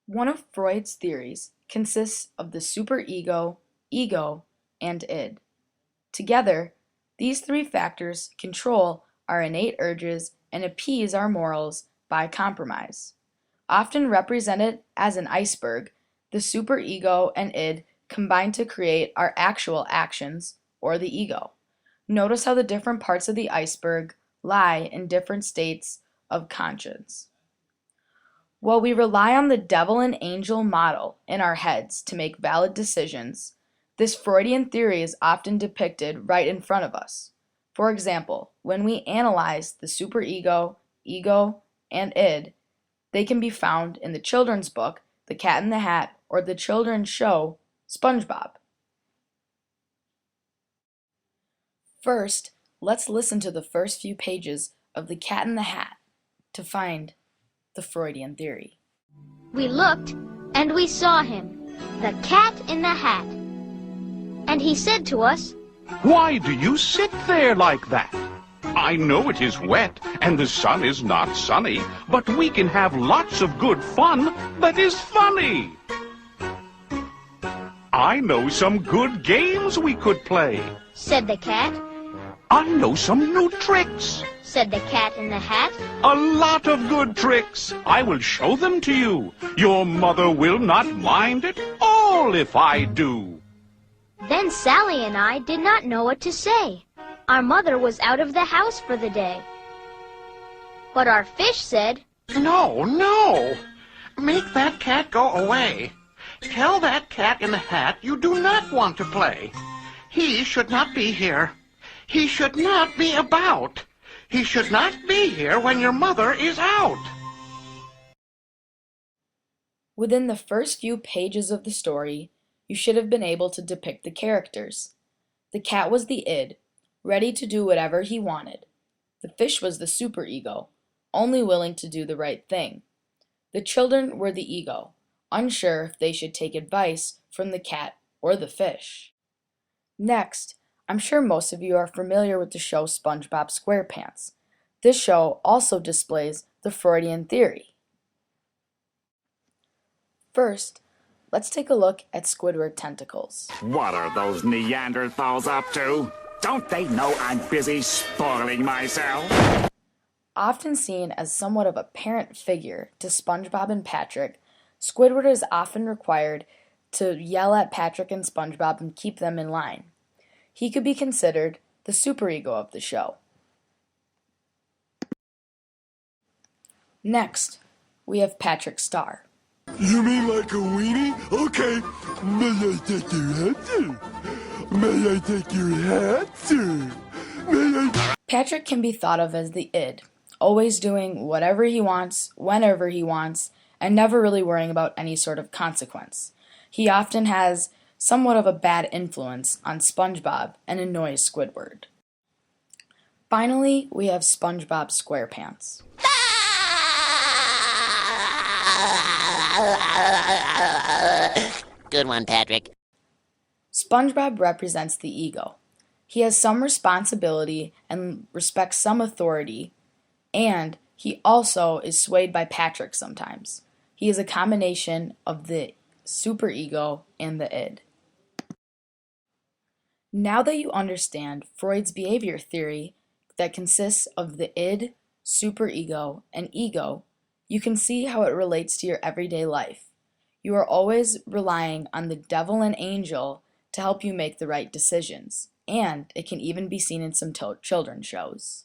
One of Freud's theories consists of the superego, ego, and id. Together, these three factors control our innate urges and appease our morals by compromise. Often represented as an iceberg, the superego and id combine to create our actual actions, or the ego. Notice how the different parts of the iceberg lie in different states of conscience. While we rely on the devil and angel model in our heads to make valid decisions, this Freudian theory is often depicted right in front of us. For example, when we analyze the superego, ego, and id, they can be found in the children's book, The Cat in the Hat, or the children's show, SpongeBob. First, let's listen to the first few pages of The Cat in the Hat to find the Freudian theory. We looked, and we saw him, the cat in the hat. And he said to us, "Why do you sit there like that? I know it is wet, and the sun is not sunny, but we can have lots of good fun that is funny. I know some good games we could play. said the cat, I know some new tricks. said the cat in the hat. A lot of good tricks. I will show them to you. Your mother will not mind at all if I do." Then Sally and I did not know what to say. Our mother was out of the house for the day. But our fish said, No, no. Make that cat go away. Tell that cat in the hat you do not want to play. He should not be here. He should not be about. He should not be here when your mother is out. Within the first few pages of the story, you should have been able to depict the characters. The cat was the id, ready to do whatever he wanted. The fish was the superego, only willing to do the right thing. The children were the ego, unsure if they should take advice from the cat or the fish. Next, I'm sure most of you are familiar with the show SpongeBob SquarePants. This show also displays the Freudian theory. First, let's take a look at Squidward tentacles. What are those Neanderthals up to? Don't they know I'm busy spoiling myself? Often seen as somewhat of a parent figure to SpongeBob and Patrick, Squidward is often required to yell at Patrick and SpongeBob and keep them in line. He could be considered the superego of the show. Next, we have Patrick Star. You mean like a weenie? Okay. May I take your hat, sir? May I take your hat, sir? May I... Patrick can be thought of as the id, always doing whatever he wants, whenever he wants, and never really worrying about any sort of consequence. He often has somewhat of a bad influence on SpongeBob and annoys Squidward. Finally, we have SpongeBob SquarePants. Good one, Patrick. SpongeBob represents the ego. He has some responsibility and respects some authority, and he also is swayed by Patrick sometimes. He is a combination of the superego and the id. Now that you understand Freud's behavior theory that consists of the id, superego, and ego, you can see how it relates to your everyday life. You are always relying on the devil and angel to help you make the right decisions, and it can even be seen in some children's shows.